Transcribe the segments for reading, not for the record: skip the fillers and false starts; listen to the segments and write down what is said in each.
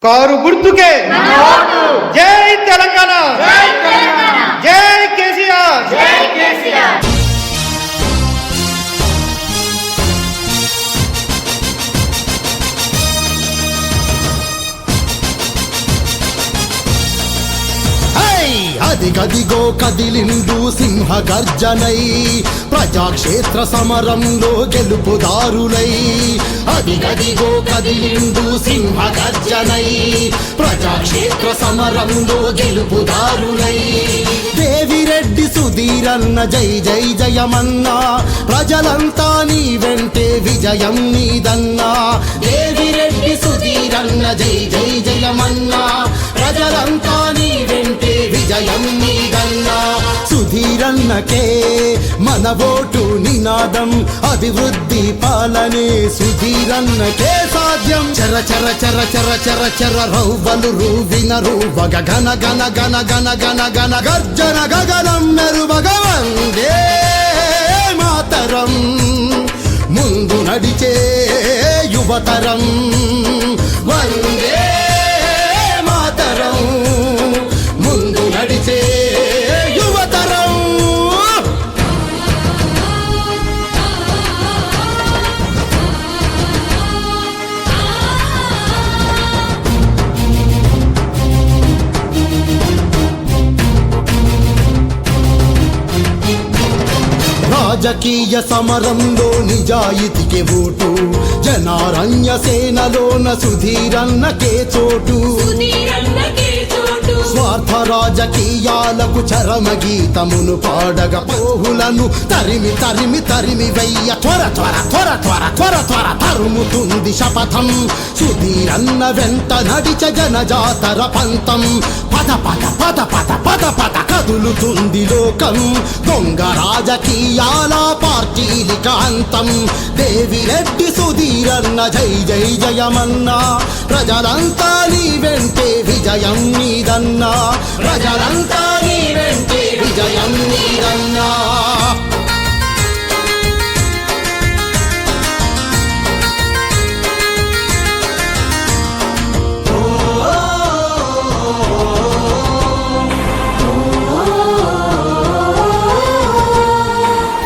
Car గుర్తుకే జై తెలంగాణ, జై కేసీఆర్. అదిగదిగో కదిలిండు సింహ గర్జనై, ప్రజాక్షేత్ర సమరంలో గెలుపుదారులై. అదిగదిగో కదిలిండు సింహ గర్జనై, ప్రజాక్షేత్ర సమరంలో గెలుపుదారులై. దేవిరెడ్డి సుధీరన్న జై జై జయమన్నా, ప్రజలంతా నీ వెంటే విజయం నీదన్నా. దేవిరెడ్డి సుధీరన్న జై జై జయమన్నా, ప్రజలంతా నీ వెంటే విజయం నీదన్నా. సుధీరన్నకే మన ఓటు నినాదం, అభివృద్ధి పాలనే సుధీరన్నకే సాధ్యం. చర చర చర చర చర చర రౌవలు రూవిన రూవగ గన గన గన గన గన గన గర్జన గగనం మెరువగ వందే మాతరం. ముందు నడిచే యువతరం వందే మాతరం, ముందు నడిచే యువతరం. రాజకీయ సమరంలో నిజాయితీకి ఓటు, జనారణ్య సేనలోన సుధీరన్నకే చోటు. స్వార్థ రాజకీయాలకు చరమ గీతమును పాడగ పోహులను తరిమి తరిమి తరిమి వెయ్య త్వర త్వర త్వర త్వర త్వర త్వర తరుముతుంది శపథం. సుధీరన్న వెంట నడిచ జనజాతర పంతం, పద పద పద పద పద పద కదులుతుంది లోకం. దొంగ రాజకీయాల పార్టీలిక అంతం. దేవిరెడ్డి సుధీరన్న జై జై జయమన్నా, ప్రజలంతా నీ వెంటే విజయం నీదన్నా. ప్రజలంతా నీ వెంటే విజయం నీదన్నా.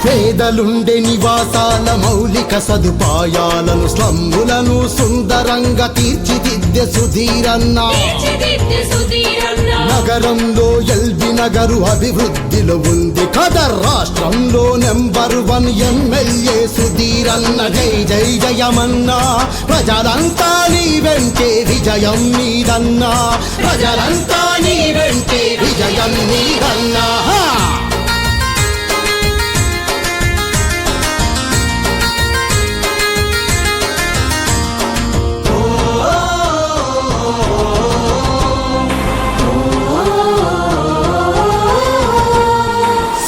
పేదలుండే నివాసాల మౌలిక సదుపాయాలను, స్లమ్ములను సుందరంగా తీర్చిదిద్దే సుధీరన్న. నగరంలో ఎల్బీ నగరు అభివృద్ధిలో ఉంది కదా, రాష్ట్రంలో నెంబర్ 1 ఎమ్మెల్యే సుధీరన్న. జై జై జయమన్నా, ప్రజలంతా నీ వెంటే విజయం నీదన్నా. ప్రజలంతా నీ వెంటే విజయం నీదన్నా.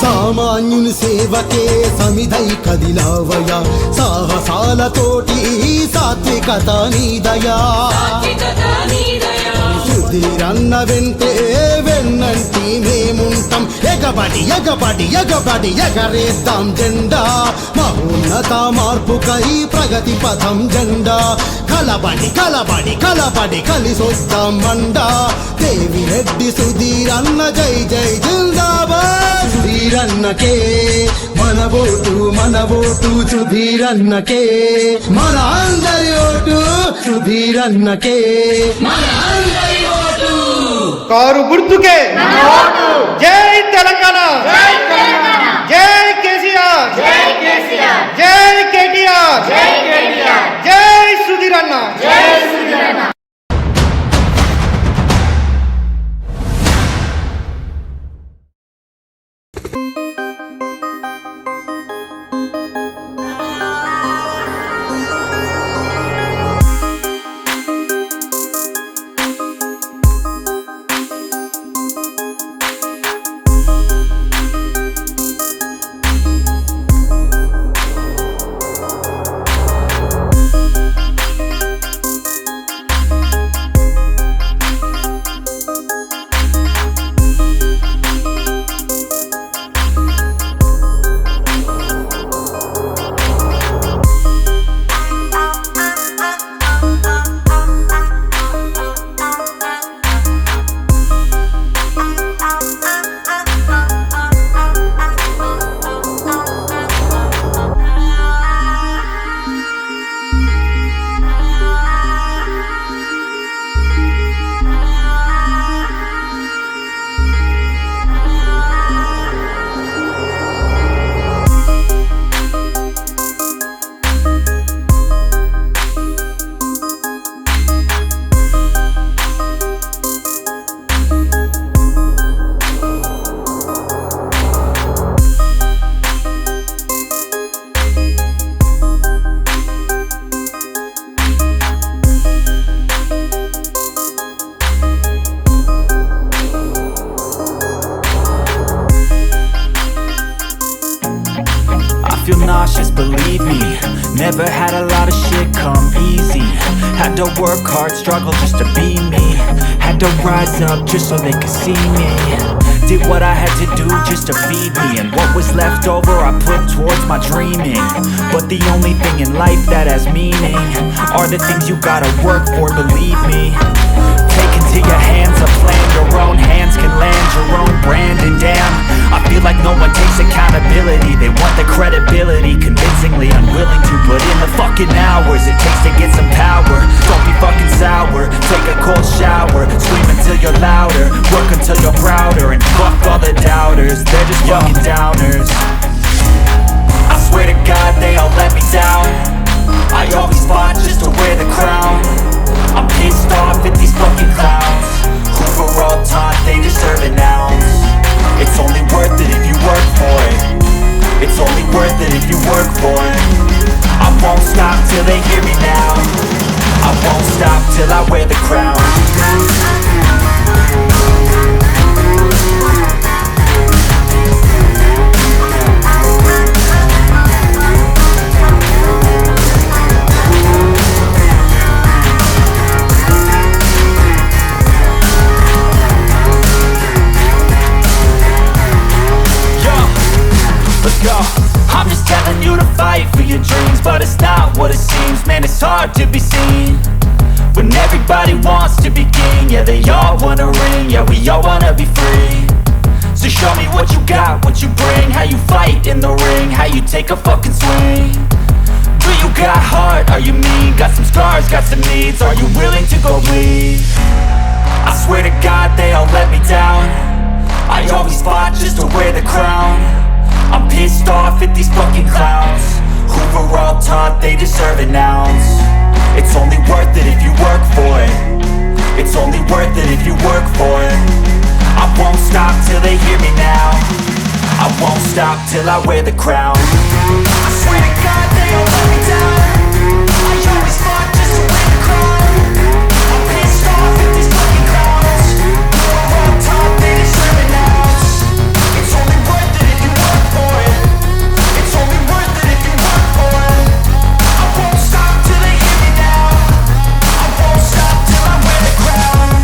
సామాన్యుని సేవకే సమిధై కదిలావయా, సాహసాలతోటి సాత్వికత నీదయా. సుధీరన్న వెంటే వెన్నంటి మేముంటాం, ఎగబడి ఎగబడి ఎగబడి ఎగరేద్దాం జెండా. మహోన్నత మార్పుకై ప్రగతి పథం జెండా. కలబడి కలబడి కలబడి కలిసొద్దాం మండా. దేవిరెడ్డి సుధీరన్న జై జై జిందాబాద్. సుధీరన్నకే మన ఓటు, మన ఓటు సుధీరన్నకే. మన అందరి ఓటు సుధీరన్నకే, మన అందరి ఓటు. కారు గుర్తుకే జై తెలంగాణ, జై కేసీఆర్, జై కేటీఆర్, జై సుధీరన్న. Had to work hard, struggle just to be me. Had to rise up just so they could see me. Did what I had to do just to feed me, and what was left over I put towards my dreaming. But the only thing in life that has meaning are the things you gotta work for, believe me. Take into your hands a plan, your own hands can land your own brand. And damn, I feel like no one takes accountability. They want the credibility, convincingly unwilling to put in the fucking hours it takes to get some power. Don't be fucking sour, take a cold shower, scream until you're louder, work until you're prouder, and fuck all the doubters, they're just fucking downers. I swear to God they all let me down. I always fought just to wear the crown. I'm pissed off at these fucking clowns who were all taught they deserve an ounce. It's only worth it if you work for it. It's only worth it if you work for it. I won't stop till they hear me now. I won't stop till I wear the crown. I'm just telling you to fight for your dreams, but it's not what it seems. Man, it's hard to be seen when everybody wants to be king. Yeah, they all wanna ring, yeah, we all wanna be free. So show me what you got, what you bring, how you fight in the ring, how you take a fucking swing. Do you got heart, are you mean? Got some scars, got some needs, are you willing to go bleed? I swear to God they all let me down. I always fought just to wear the crown. I'm pissed off at these fucking clowns who were all taught they deserve an ounce. It's only worth it if you work for it. It's only worth it if you work for it. I won't stop till they hear me now. I won't stop till I wear the crown. I swear to God they all let me down. I always fought just to wear the crown. I'm pissed off at these fucking clowns who were all taught they deserve an ounce. It's only worth it if you work for it. It's only worth it if you work for it. I won't stop till they hear me now. I won't stop till I wear the crown.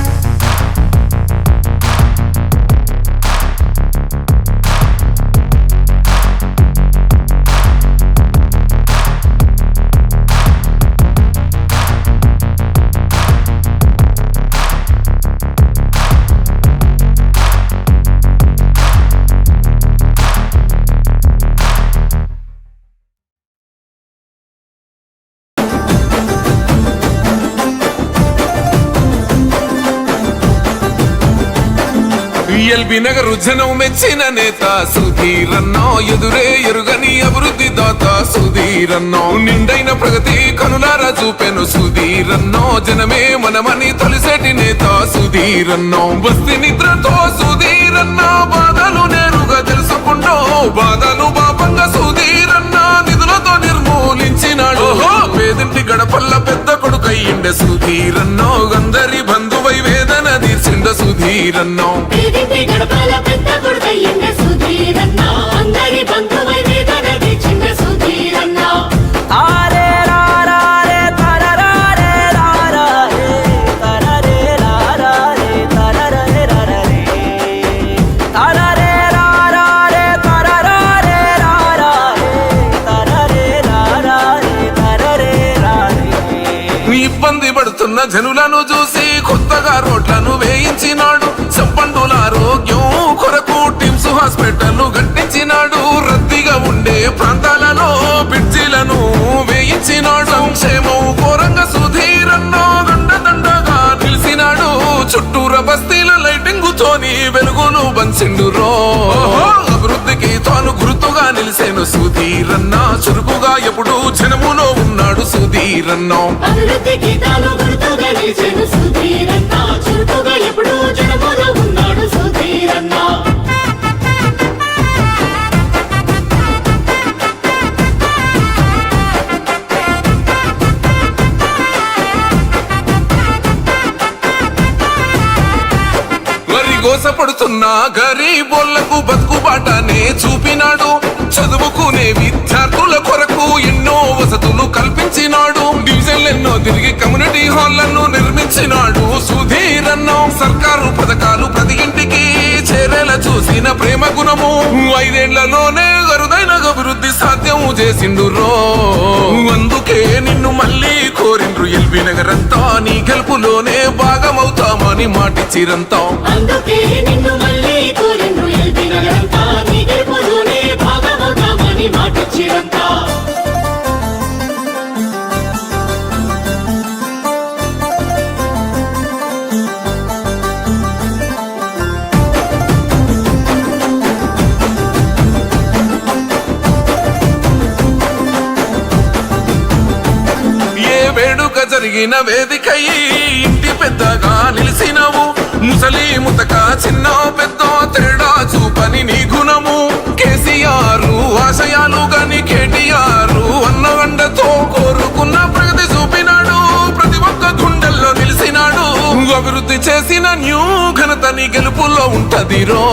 LB Nagar జనం మెచ్చిన నేత సుధీరన్నో, ఎదురే ఎరుగని అభివృద్ధి దాత సుధీరన్నో, నిండైన ప్రగతి కనులారా చూపెను సుధీరన్నో, జనమే మనమని తొలిసేటి నేత సుధీరన్నో, బస్తి నిద్రతో సుధీరన్నో, బాధలు నేరుగా తెలుసుకుంటూ బాధలు పాపంగా సుధీరన్నో నిధులతో నిర్మూలించినాడు. పేదింటి గడపల్ల పెద్ద కొడుకయ్యిండే సుధీరన్నో, అందరి బంధువై వేదన తీర్చిండ సుధీరన్నో. గడపల పెద్ద కొడుకయ్యిండే సుధీరన్నో, అందరి బంధువై వేదన తీర్చిండే సుధీరన్నో. తారే రారే తరరే రారే తరరే రారే తరరే రారే తరరే రారే తరరే రారే తరరే రారే తరరే రారే. ఇబ్బంది పడుతున్న జనులను చూసి కొత్తగా రోడ్లను వేయించినాడు. సంపన్నుల ఆరోగ్యం కొరకు టిమ్స్ హాస్పిటల్ కట్టించినాడు. రద్దీగా ఉండే ప్రాంతాలలో బ్రిడ్జిలను వేయించినాడు. సంక్షేమం ఘోరంగా సుధీరన్నో దండగా నిలిచినాడు. చుట్టూర బస్తీల లైటింగ్ తోని వెలుగులు బంచిండు రో. అభివృద్ధికి తాను గుర్తుగా నిలిసేను సుధీరన్న, చురుకుగా ఎప్పుడు జనములో ఉన్నాడు సుధీరన్నో. అభివృద్ధికి తాను గుర్తుగా నిలిచేను సుధీరన్నో, చురుకుగా ఎప్పుడు జనములో ఉన్నాడు సుధీరన్నో. గోసపడుతున్న గరీబోళ్లకు బతుకుబాటనే చూపినాడు. చదువుకునే విద్యార్థుల కొరకు ఎన్నో వసతులు కల్పించినాడు. డివిజన్లు ఎన్నో తిరిగి కమ్యూనిటీ హాళ్లను నిర్మించినాడు సుధీరన్న. సర్కారు పథకాలు ప్రతి ఇంటికి చేరేలా చూసిన ప్రేమ గుణము 5 ఏళ్లలోనే అరుదైన అభివృద్ధి సాధ్యం చేసిండు రో. అందుకే నిన్ను మళ్ళీ కోరిండ్రు ఎల్బీ నగర్ అంతా, నీ గెలుపులోనే భాగమవుతామని మాటిచ్చిరంతా. అందుకే నిన్ను మళ్ళీ కోరిండ్రు ఎల్బీ నగరంతా, నీ గెలుపులోనే భాగమవుతామని మాటిచ్చిరంతా. జరిగిన వేదికయి ఇంటి పెద్దగా నిలిసినవు. ముసలి ముతక చిన్న పెద్ద తేడా చూపని నీ గుణము. కేసీఆర్ ఆశయాలు గాని కేటీఆర్ అన్నగండతో కోరుకున్న ప్రగతి చూపినాడు. ప్రతి ఒక్క గుండెల్లో నిలిసినాడు. అభివృద్ధి చేసిన న్యూ ఘనత నీ గెలుపుల్లో ఉంటది రో.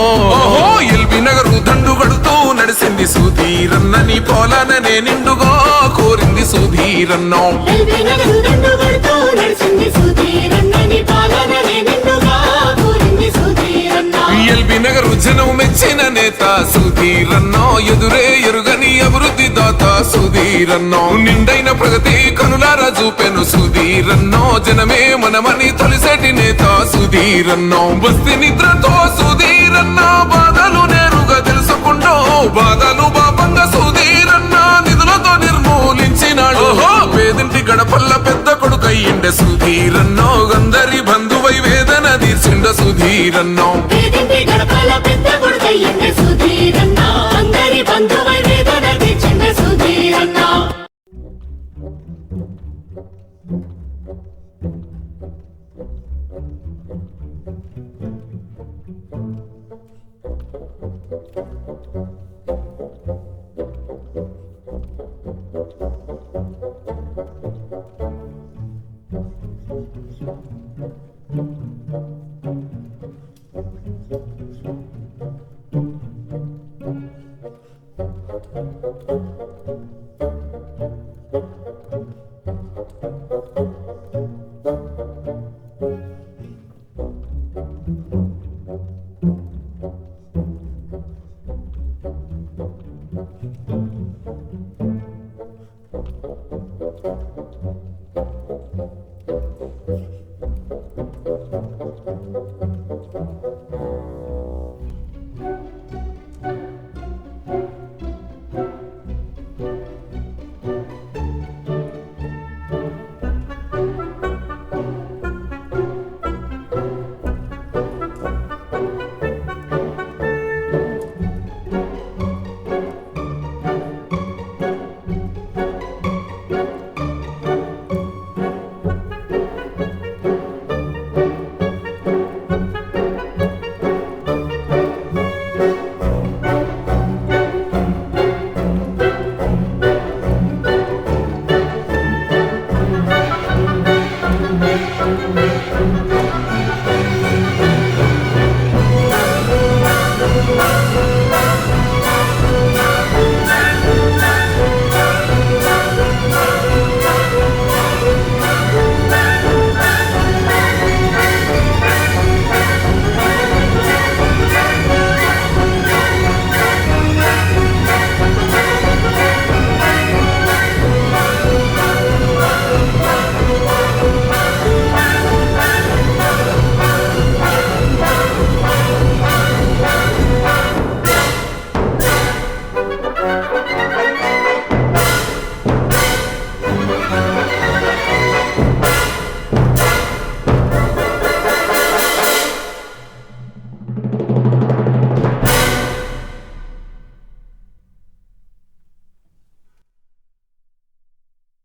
ఎల్బీ నగరు దండు గడుతూ నడిసింది సుధీరన్న, నీ పోలాననే నిండుగా కోరింది సుధీరన్న. ఎల్బీ నగరు దండు గడుతూ నడిసింది సుధీరన్న, నీ పోలాననే నిండుగా కోరింది సుధీరన్న. ఎల్బీ నగరు జనం మెచ్చిన నేత సుధీరన్న, ఎదురే ఎరుగని అభివృద్ధి దాత సుధీరన్న. నిండైన ప్రగతి కనులారా చూపెను సుధీరన్న, జనమే మనమని తొలిసేటి నేత సుధీరన్న. బస్తి నిద్రతో సుధీరన్న, బాధలు నేరుగా తెలుసుకుంటూ బాధలు పాపంగా సుధీరన్న నిధులతో నిర్మూలించినాడు. పేదింటి గడపల్ల పెద్ద కొడుకయ్యిండే సుధీరన్న, అందరి బంధువై వేదన తీర్చిండ సుధీరన్న. పేదింటి గడపల్ల పెద్ద కొడుకయ్యిండే సుధీరన్న, అందరి బంధువై వేదన తీర్చిండే సుధీరన్న.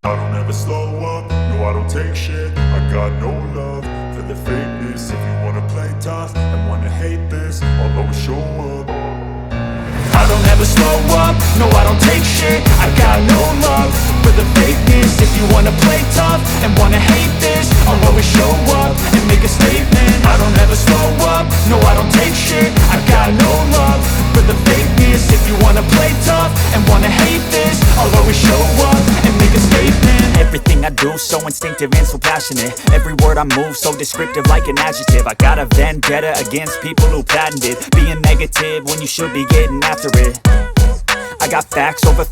I don't ever slow up, no I don't take shit. I got no love for the fakeness. If you wanna play tough and wanna hate this, I'll always show up. I don't ever slow up, no I don't take shit. I got no love for the fakeness. If you wanna play tough and wanna hate this, I'll always show up and make a statement. I don't ever slow up, no I don't take shit. I got no love for the fakeness. If you wanna play tough always show up and make a statement. Everything I do so instinctive and so passionate. Every word I move so descriptive like an adjective. I got a vendetta against people who patented being negative when you should be getting after it. I got facts over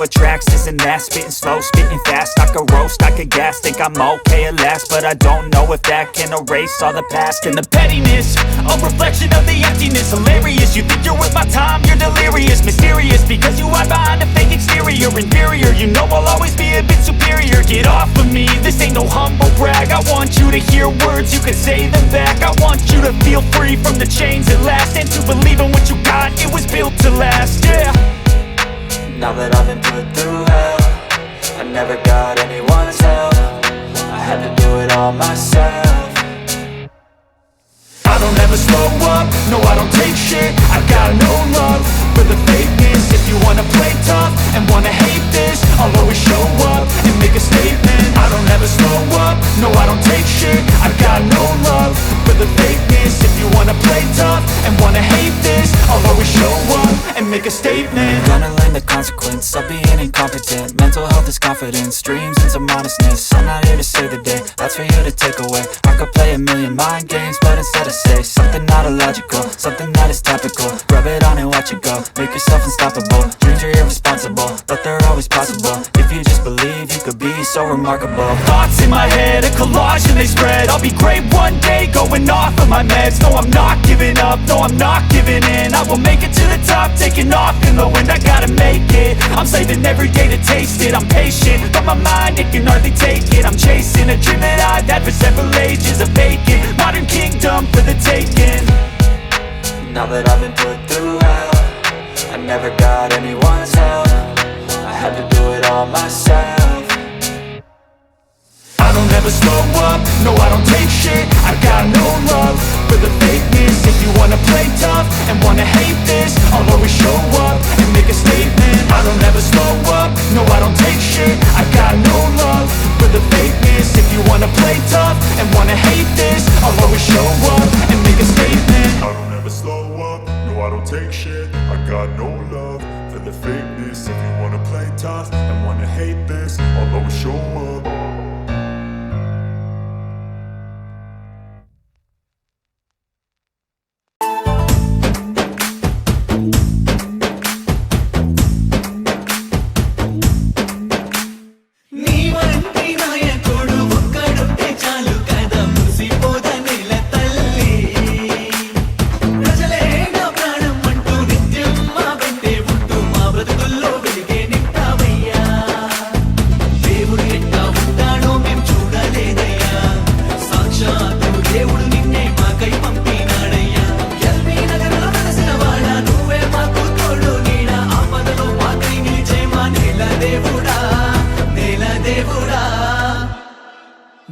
tracks, this and that. Spitting slow, spitting fast, I could roast, I could gas. Think I'm okay at last, but I don't know if that can erase all the past. And the pettiness, a reflection of the emptiness. Hilarious, you think you're worth my time, you're delirious. Mysterious, because you hide behind a fake exterior. Inferior, you know I'll always be a bit superior. Get off of me, this ain't no humble brag. I want you to hear words, you can say them back. I want you to feel free from the chains at last, and to believe in what you got, it was built to last, yeah. Now that I've been put through hell, I never got anyone's help. I had to do it all myself. I don't ever slow up, no I don't take shit. I got no love for the fakeness. If you wanna play tough and wanna hate this, I'll always show up and make a statement. I don't ever slow up, no I don't take shit. I got no love for the fakeness. If you wanna play tough and wanna hate this, I'll always show up and make a statement. Gonna learn the consequence of being incompetent. Mental health is confidence, dreams and some honestness. I'm not here to save the day, that's for you to take away. I could play a million mind games, but instead I say something not illogical, something that is topical. Rub it on and watch it go, make yourself unstoppable. Dreams are irresponsible, but they're always possible. If you just believe, you could be so remarkable. Thoughts in my head, a collage and they spread. I'll be great one day, going off of my meds. No, I'm not giving up, no, I'm not giving in. I will make it to the top, taking off in the wind. I gotta make it, I'm saving every day to taste it. I'm patient, but my mind, it can hardly take it. I'm chasing a dream that I've had for several ages. A vacant, modern kingdom for the taking. Now that I've been put through hell, I never got anyone's help. I had to do it all myself. I don't ever slow up, no I don't take shit. I got no love for the fakeness. If you wanna play tough and wanna hate this, I'll always show up and make a statement. I don't ever slow up, no I don't take shit. I got no love for the fakeness. If you wanna play tough and wanna hate this, I'll always show up and make a statement. I don't ever slow up, no I don't take shit. I got no love for the fakeness. If you wanna play tough and wanna hate this, I'll always show up.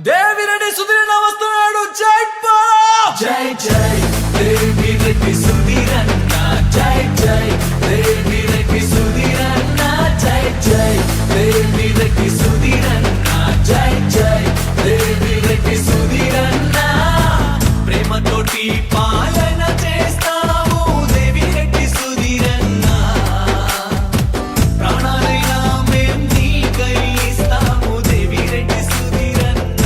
Devireddy సుధీరన్న వస్తున్నాడు, జై బాలా! జై జై దేవిరెడ్డి సుధీరన్న, జై జై దేవిరెడ్డి సుధీరన్న, జై జై దేవిరెడ్డి సుధీరన్న, జై జై దేవిరెడ్డి సుధీరన్న. ప్రేమతోటి పాలన చేస్తావు దేవిరెడ్డి సుధీరన్న, ప్రాణాలైనా మేం నీకై ఇస్తాము దేవిరెడ్డి సుధీరన్న.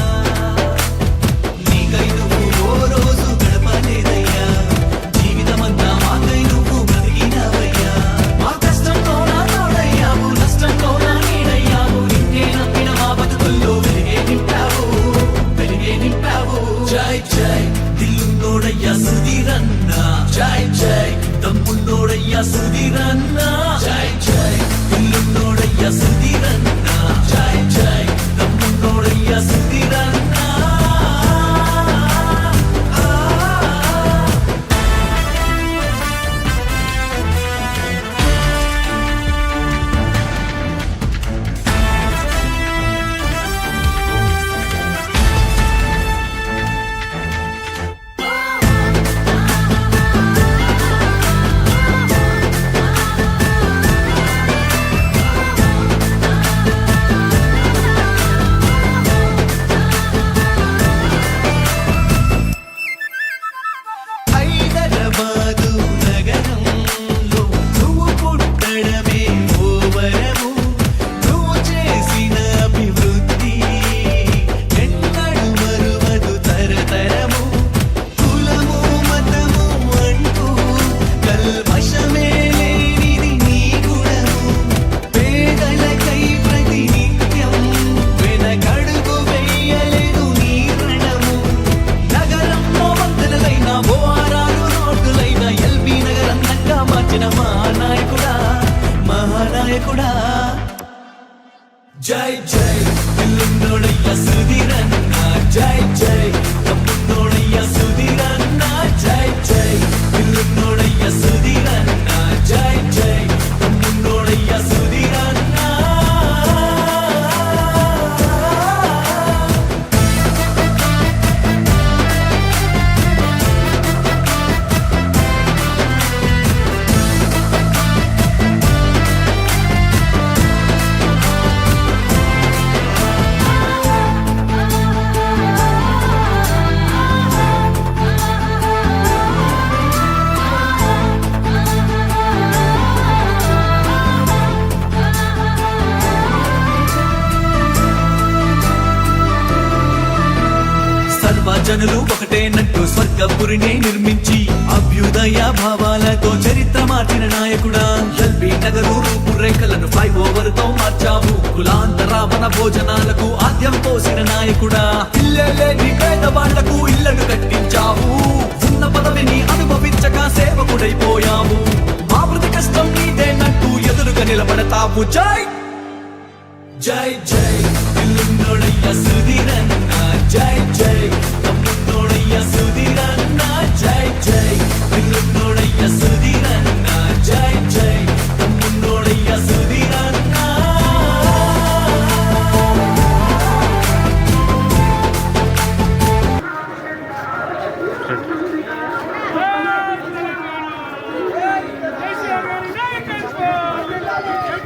నీకై నువ్వు ఓ రోజు గడపలేదయ్యా, జీవితమంతా మాకై నువ్వు బ్రతికినవయ్యా. మా కష్టంలో నా తోడయ్యావు, నష్టంలో నా నీడయ్యావు. నిన్నే నమ్మిన మా బతుకుల్లో వెలిగే నింపావు, వెలిగే నింపావు. జై జై దిల్లున్నోడయ్యా సుధీరన్న, జై జై దమ్మున్నోడయ్యా సుధీరన్న, జై జై దిల్లున్నోడయ్యా సుధీరన్న, జై జై దమ్మున్నోడయ్యా సుధీరన్న. జై జై పిల్లున్నోడయ్య సుధీరన్న జై జై తమ్మున్నోడయ్య సుధీరన్న జై జై పిల్లున్నోడయ్య సుధీరన్న జై జై తమ్మున్నోడయ్య సుధీరన్న జనులు ఒకటేనట్టు స్వర్గపురినే నిర్మించి అభ్యుదయ భావాలతో చరిత్ర మార్చిన నాయకుడా ఎల్బీ నగరు రూపురేఖలను ఫ్లైఓవర్ తో మార్చావు కులాంతరావణ భోజనాలకు ఆద్యం పోసిన నాయకుడా ఇల్లే లేని పేదవాళ్లకు ఇళ్లను కట్టించావు ఉన్న పదవిని అనుభవించక సేవకుడైపోయావు మా ప్రతి కష్టం నీదేనట్టు ఎదురుగా నిలబడతావు జై జై జై పిల్లున్నోడయ్య సుధీరన్న జై జై తమ్మున్నోడయ్య సుధీరన్న జై జై పిల్లున్నోడయ్య సుధీరన్న జై జై తమ్మున్నోడయ్య సుధీరన్న కేసీఆర్ గారి నాయకత్వం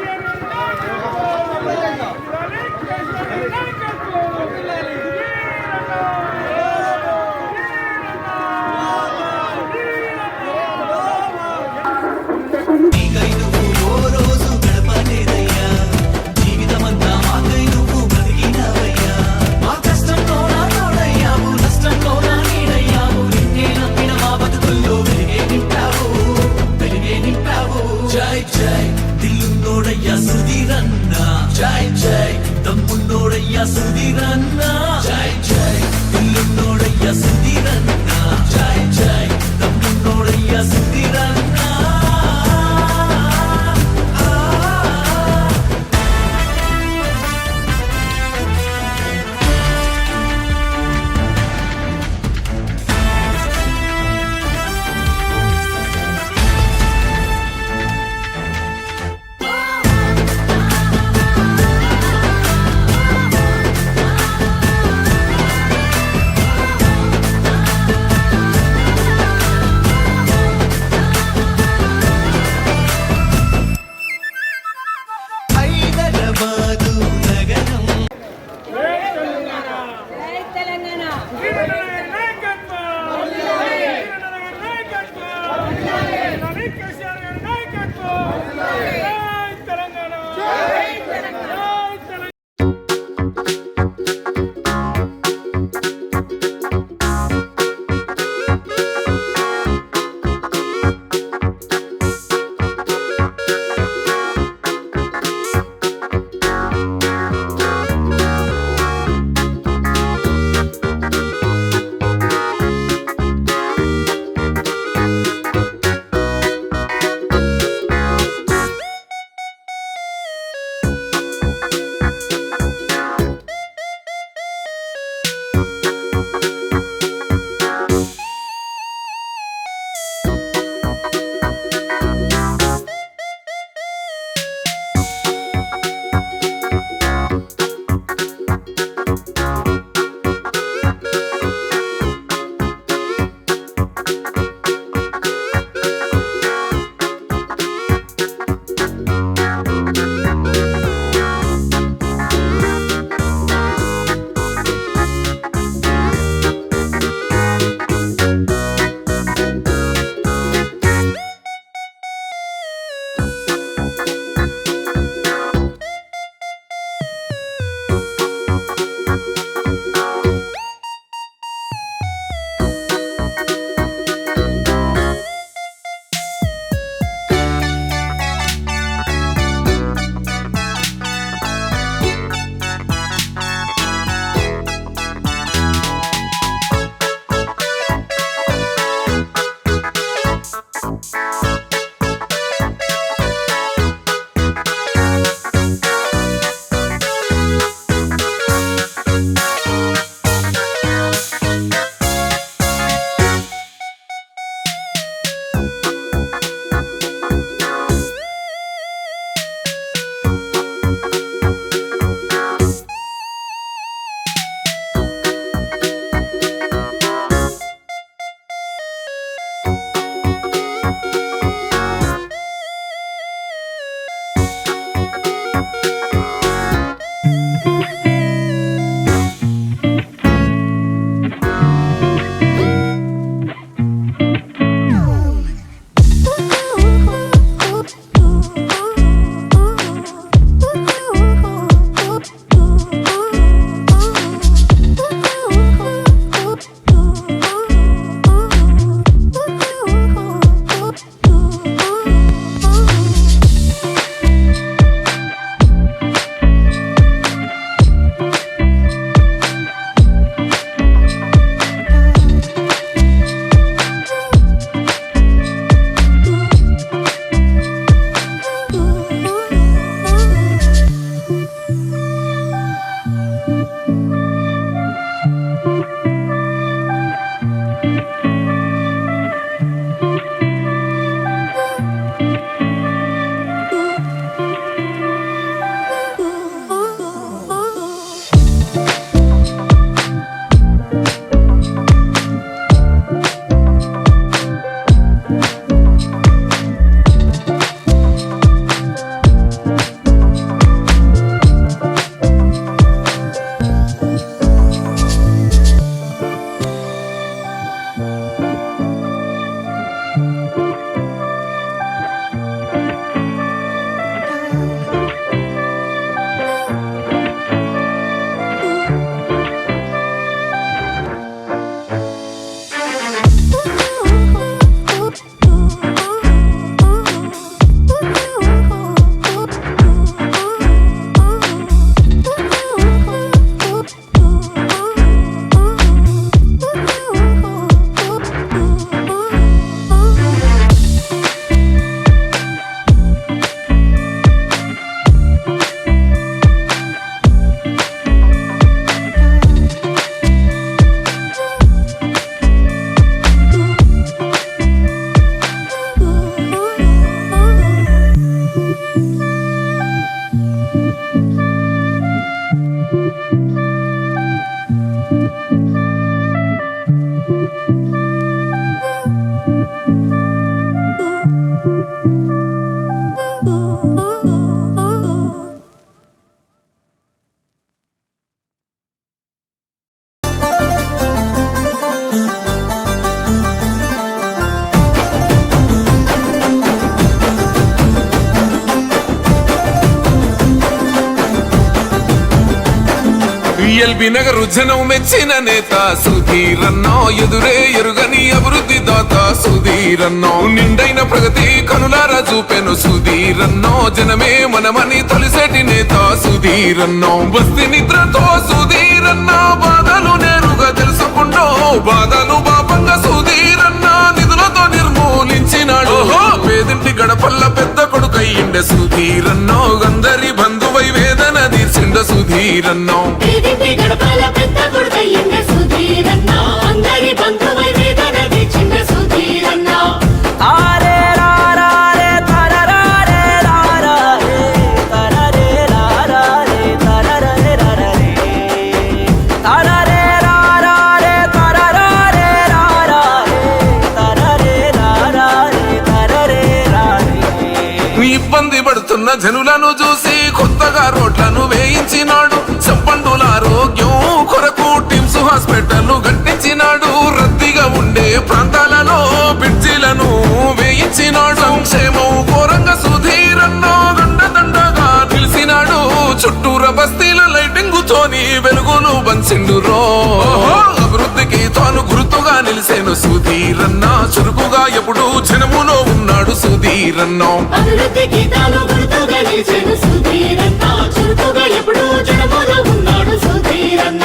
ఎల్బీ నగరు జనం మెచ్చిన నేత సుధీరన్నో ఎదురే ఎరుగని అభివృద్ధి దాత సుధీరన్నో నిండైన ప్రగతి కనులారా చూపెను సుధీరన్నో జనమే మనమని తొలిసేటి నేత సుధీరన్నో బస్తి నిద్రతో సుధీరన్న బాధలు నేరుగా తెలుసుకుంటూ బాధలు పాపంగా సుధీరన్న నిధులతో నిర్మూలించినాడు పేదింటి గడపల్ల పెద్ద కొడుకయ్యిండే సుధీరన్నో అందరి బంధువై వేదన తీర్చిండ సుధీరన్నో గడపల పెద్ద కొడుకయ్యిండ సుధీరన్న అందరి బంధువై వేదన తీర్చిండ సుధీరన్న ఇబ్బంది పడుతున్న జనులను చూసి కొత్తగా రోడ్లను వేయించినాడు సంపన్నుల ఆరోగ్యం కొరకు టిమ్స్ హాస్పిటల్ కట్టించినాడు రద్దీగా ఉండే ప్రాంతాలలో బ్రిడ్జిలను వేయించినాడు సంక్షేమం ఘోరంగా సుధీరన్నో గండదండగా నిలిచినాడు చుట్టూర బస్తీల లైటింగ్ తోని వెలుగులు బంచిండు రో అభివృద్ధికి తాను గుర్తుగా నిలిసేను సుధీరన్న చురుకుగా ఎప్పుడు జనములో ఉన్నాడు సుధీరన్నో అభివృద్ధికి తాను గుర్తుగా నిలిచేను సుధీరన్న చురుకుగా ఎప్పుడు జనములో ఉన్నాడు సుధీరన్న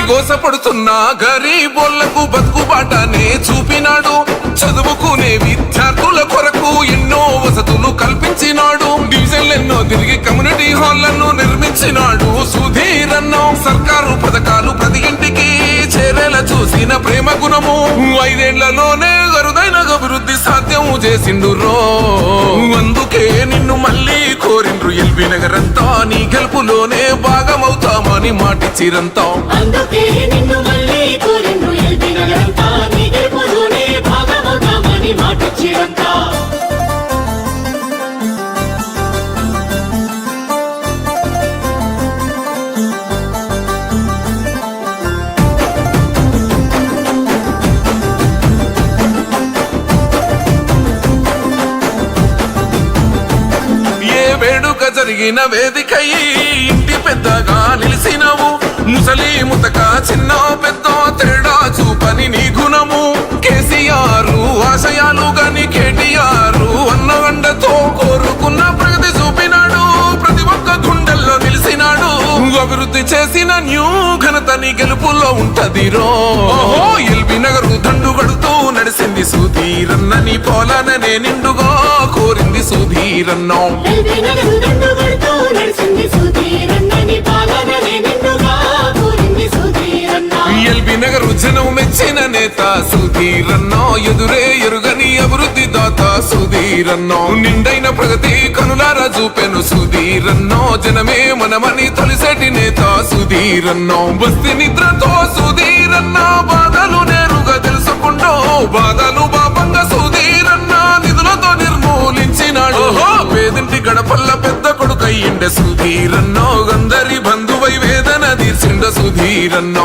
గోసపడుతున్న గరీబోళ్లకు బతుకుబాటనే చూపినాడు చదువుకునే విద్యార్థుల కొరకు ఎన్నో వసతులు కల్పించినాడు డివిజన్లెన్నో తిరిగి కమ్యూనిటీ హాళ్లను నిర్మించినాడు సుధీరన్నో సర్కారు పథకాలు ప్రతి ఇంటికి చేరేలా చూసిన ప్రేమ గుణము 5 ఏళ్లలోనే అరుదైన అభివృద్ధి సాధ్యం సాధ్యం చేసిండు రో. అందుకే నిన్ను మళ్ళీ కోరిండ్రు ఎల్బీ నగర్ అంతా, నీ గెలుపులోనే భాగమవుతామని మాటిచ్చిరంతా. అందుకే నిన్ను మళ్ళీ కోరిండ్రు ఎల్బీ నగరంతా, నీ గెలుపులోనే భాగమవుతామని మాటిచ్చిరంతా. ఏ వేడుక జరిగిన వేదికయి ఇంటి పెద్దగా నిలిసినవు. ముసలి ముతక చిన్న పెద్ద తేడా చూపని నీ గుణము. కేసీఆర్ ఆశయాలు గాని కేటీఆర్ అన్న అండతో కోరుకున్న ప్రగతి చూపినాడు. ప్రతి ఒక్క గుండెల్లో నిలిసినాడు. అభివృద్ధి చేసిన న్యూ ఘనత నీ గెలుపులో ఉంటది రో. ఎల్బీ నగర్ దండు గడుతూ నడిసింది సుధీరన్న, నీ పోలాననే నిండుగా కోరింది సుధీరన్న. ఎల్బీ నగరు దండు కొడుతూ నడిచింది సుధీరన్న, నీ పాలననే నిండుగా కోరింది సుధీరన్న. ఎల్బీ నగర్ జనం మెచ్చిన నేత సుధీరన్న, ఎదురే ఎరుగని అభివృద్ధి దాత సుధీరన్న. నిండైన ప్రగతి కనులారా చూపెను సుధీరన్న, జనమే మనమని తొలిసేటి నేత సుధీరన్న. బస్తి నిద్రతో సుధీరన్న, బాధలు నేరుగా తెలుసుకుంటూ బాధలు బాపంగా సుధీరన్న నిధులతో నిర్మూలించినాడు. పేదింటి గడపల్ల పెద్ద కొడుకయ్యిండ సుధీరన్న, అందరి బంధువై వేదన తీర్చిండ సుధీరన్న.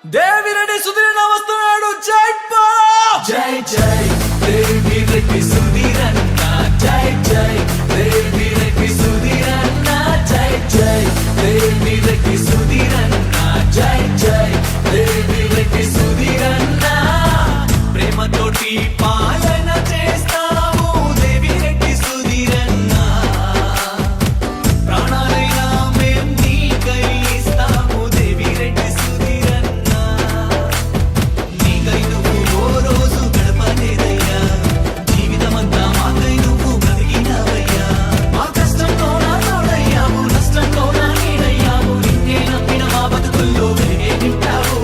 దేవిరెడ్డి సుధీరన్న వస్తున్నాడు. జై జై జై దేవిరెడ్డి సుధీరన్న, జై జై దేవిరెడ్డి సుధీరన్న, జై జై దేవిరెడ్డి సుధీరన్న, జై జై దేవిరెడ్డి సుధీరన్న. ప్రేమతోటి పాలన చేస్తాము దేవిరెడ్డి సుధీరన్న, ప్రాణాలైనా మేం నీకై ఇస్తాము దేవిరెడ్డి సుధీరన్న. నీకై నువ్వు ఓ రోజు గడపలేదయ్యా, జీవితమంతా మాకై నువ్వు బ్రతికినావయ్యా. మా కష్టంలో నా తోడయ్యావు, నష్టంలో నా నీడయ్యావు. నిన్నే నమ్మిన మా బతుకుల్లో వెలిగే నింపావు,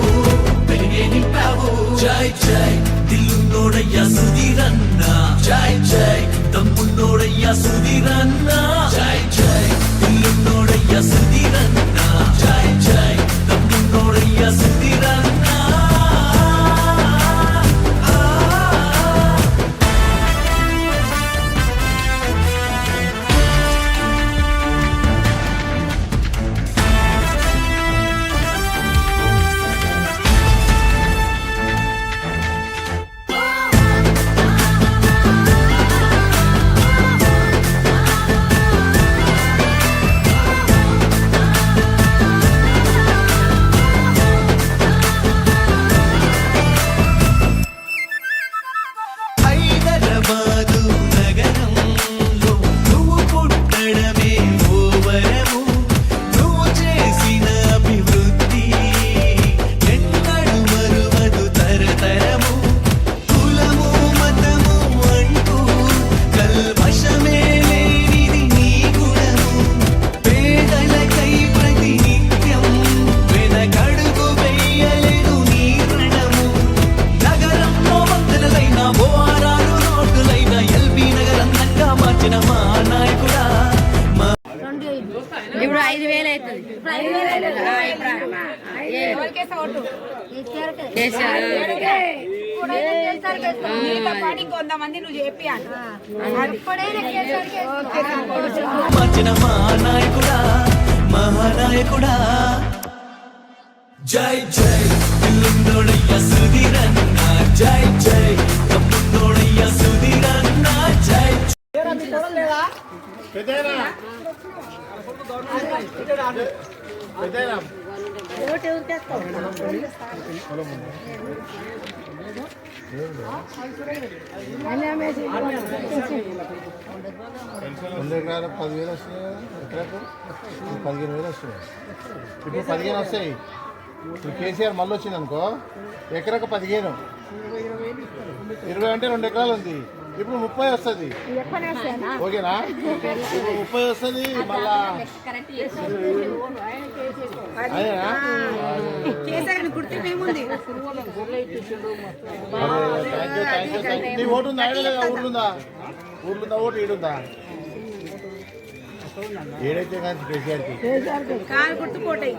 వెలిగే నింపావు. జై జై దిల్లున్నోడయ్యా సుధీరన్న, జై జై దమ్మున్నోడయ్యా సుధీరన్న, జై జై దిల్లున్నోడయ్యా సుధీరన్న, జై జై దమ్మున్నోడయ్యా సుధీరన్న. హైదరాబాదు నగరంలో నువ్వు పుట్టడమే ఓ వరము, నువ్వు చేసిన అభివృద్ధి ఎన్నడు మరువదు తరతరము. కులము మతము అంటూ కల్మషమే లేనిది నీ గుణము, పేదలకై ప్రతినిత్యం వెనకడుగు వెయ్యలేదు నీ రణము. నగరంలో వందలైన బోరాలు రోడ్డులైన ఎల్బీ నగరంగా మార్చిన మా నాయకుడా. ఇప్పుడు 5,000 అవుతుంది. కొంతమంది నువ్వు చెప్పి మార్చిన మా నాయకుడా, మహానాయకుడా. జై జై దిల్లున్నోడయ్యా సుధీరన్న, జై జై దమ్మున్నోడయ్యా సుధీరన్న, జై వంద ఎకరాల 10,000 వస్తున్నాయి కదా, ఎకరాకు 15,000 వస్తున్నాయి. ఇప్పుడు 15 వస్తాయి. ఇప్పుడు కేసీఆర్ మళ్ళీ వచ్చింది అనుకో, ఎకరకు 15, 20 అంటే 2 ఎకరాలు ఉంది. ఇప్పుడు 30 వస్తుంది. ఓకేనా? ఇప్పుడు 30 వస్తుంది మళ్ళా అదేనా? నీ ఓటు ఉందా? లేదా ఊర్లుందా? ఊర్లుందా ఓటు? ఈడుందా? ఏడైతే కానీ కేసీఆర్కి కారు గుర్తు అంటే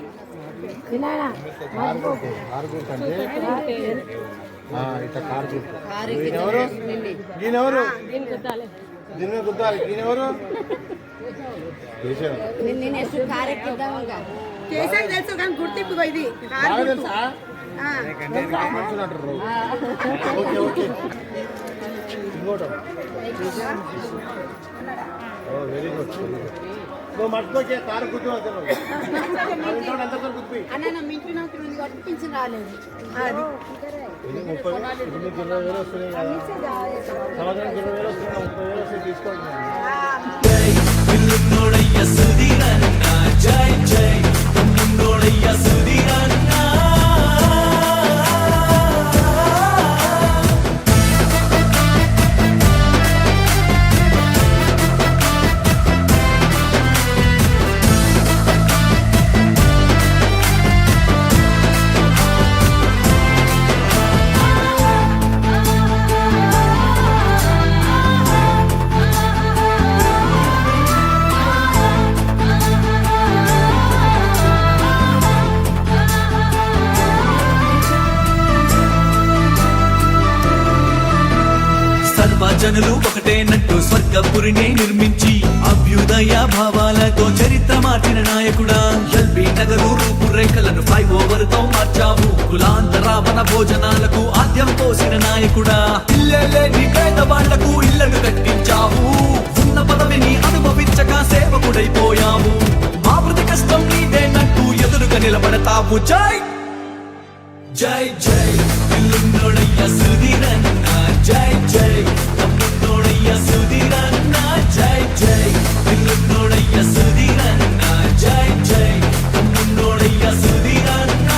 ఇట్లా కారు గుర్తు. ఈయనెవరు? ఈయనెవరు? దీని మీద గుర్తాలి. ఈయనెవరు? కేసీఆర్. తెలుసు కానీ గుర్తింపు ఇది బాగా తెలుసా? అంటారు. Okay okay. ఇంకోట వెరీ గుడ్. నువ్వు మట్టుకోకే కారు గుర్తు అంతకు గుర్తు 30 రాలేదు. 20,000 వస్తున్నాయి కదా. సంవత్సరానికి 20,000 వస్తున్నాయి. 30,000 వస్తాయి తీసుకోండి. జై జై తమ్ముడోడయ్య సుధీరన్న. జనులు ఒకటేనట్టు స్వర్గపురిని నిర్మించి అభ్యుదయ భావాలతో చరిత్ర మార్చిన నాయకుడా. ఎల్బీ నగరు రూపురేఖలను ఫ్లైఓవర్ తో మార్చావు. కులాంతరావణ భోజనాలకు ఆద్యం పోసిన నాయకుడా. ఇల్లే లేని పేదవాళ్లకు ఇళ్లను కట్టించావు. ఉన్న పదవిని అనుభవించక సేవకుడైపోయావు. మా ప్రతి కష్టం నీదేనట్టు ఎదురుగా నిలబడతావు. జై జై జై ఇల్లున్నోడయ్య సుధీరన్న. జై జై తమ్ముడోడయ్య సుధీరన్న. జై జై ఇల్లున్నోడయ్య సుధీరన్న. జై జై తమ్ముడోడయ్య సుధీరన్న.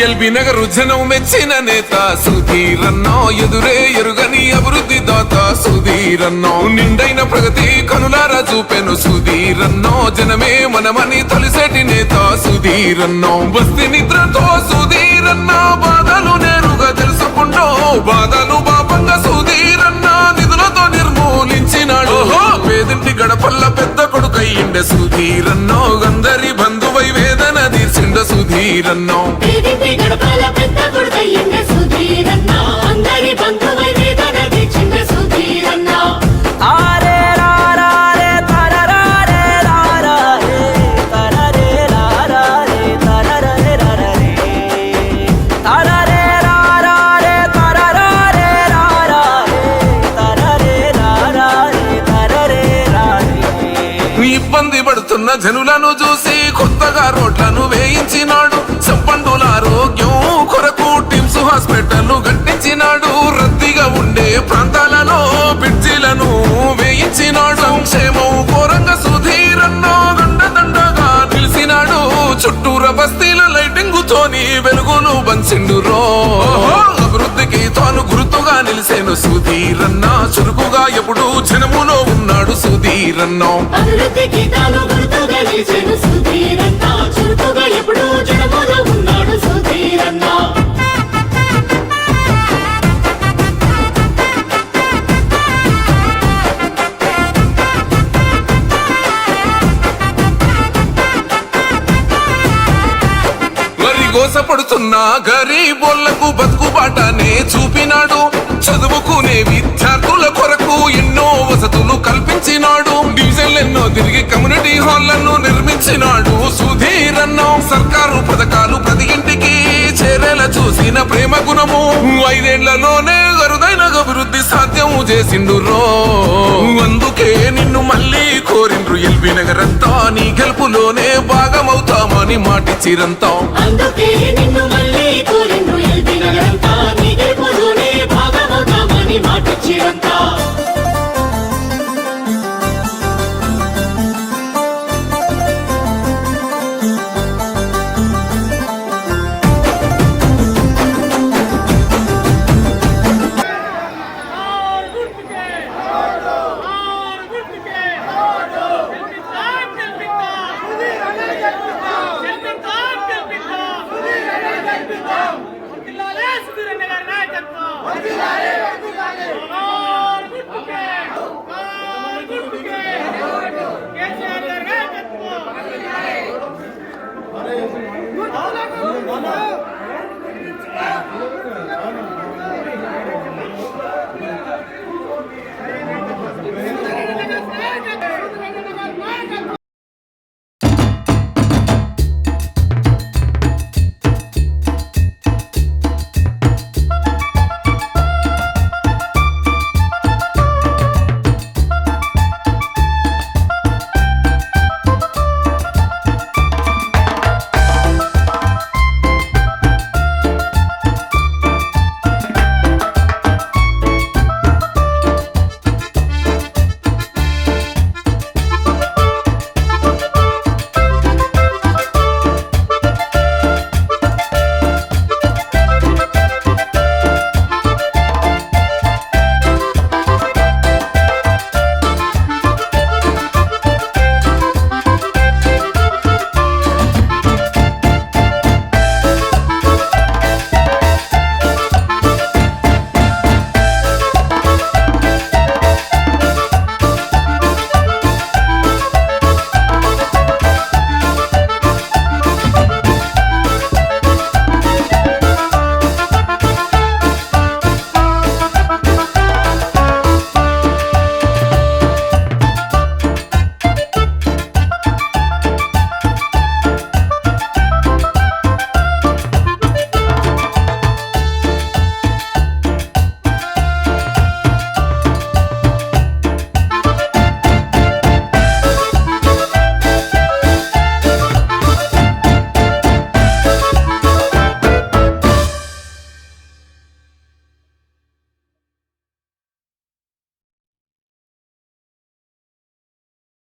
ఎల్బీ నగరు జనం మెచ్చిన నేత సుధీరన్నో. ఎదురే ఎరుగని అభివృద్ధి దాత సుధీరన్నో. నిండైన ప్రగతి కనులారా చూపెను సుధీరన్నో. జనమే మనమని తొలిసేటి నేత సుధీరన్నో. బస్తి నిద్రతో సుధీరన్న బాధలు నేరుగా తెలుసుకుంటూ బాధలు పాపంగా సుధీరన్న నిధులతో నిర్మూలించినాడు. పేదింటి గడపల్ల పెద్ద కొడుకయ్యిండే సుధీరన్నో. అందరి బంధువై వేదన తీర్చిండ సుధీరన్నో. గడపల పెద్ద కొడుకయ్యిండ సుధీరన్న. అందరి బంధువై వేదన తీర్చిండ సుధీరన్న. ఆరే రారే తరరే రారే తరరే రారే తరరే రారే తరరే రారే తరరే రారే తరరే రారే తరరే రారే. ఇబ్బంది పడుతున్న జనులను చూసి కొత్తగా రోడ్లను వేయించినాడు. సంపన్నుల ఆరోగ్యం కొరకు టిమ్స్ హాస్పిటల్ కట్టించినాడు. రద్దీగా ఉండే ప్రాంతాలలో బ్రిడ్జిలను వేయించినాడు. సంక్షేమం కోరంగా సుధీరన్నో గండదండగా నిలిచినాడు. చుట్టూర బస్తీల లైటింగ్ తోని వెలుగులు బంచిండురో. అభివృద్ధికి తాను గుర్తుగా నిలిసేను సుధీరన్న. చురుకుగా ఎప్పుడు జనములో ఉన్నాడు సుధీరన్నో. అభివృద్ధికి తాను గుర్తుగా నిలిచెను సుధీరన్న. చురుకుగా ఎప్పుడు జనములో ఉన్నాడు సుధీరన్న. గోసపడుతున్న గరీబోళ్లకు బతుకుబాటనే చూపినాడు. చదువుకునే విద్యార్థుల కొరకు ఎన్నో వసతులు కల్పించినాడు. డివిజన్ల డివిజన్లు ఎన్నో తిరిగి కమ్యూనిటీ హాళ్లను నిర్మించినాడు సుధీర్ అన్న సర్కారు పథకాలు ప్రతి ఇంటికి చేరేలా చూసిన ప్రేమ గుణము 5 ఏళ్లలోనే అరుదైన అభివృద్ధి సాధ్యం చేసిండు రో అందుకే నిన్ను మళ్ళీ కోరిండ్రు ఎల్బీ నగర్ అంతా నీ గెలుపులోనే భాగమవుతామని మాటిచ్చిరంతా అందుకే నిన్ను మళ్ళీ కోరిండ్రు ఎల్బీ నగరంతా నీ గెలుపులోనే భాగమవుతామని మాటిచ్చిరంతా కేసీఆర్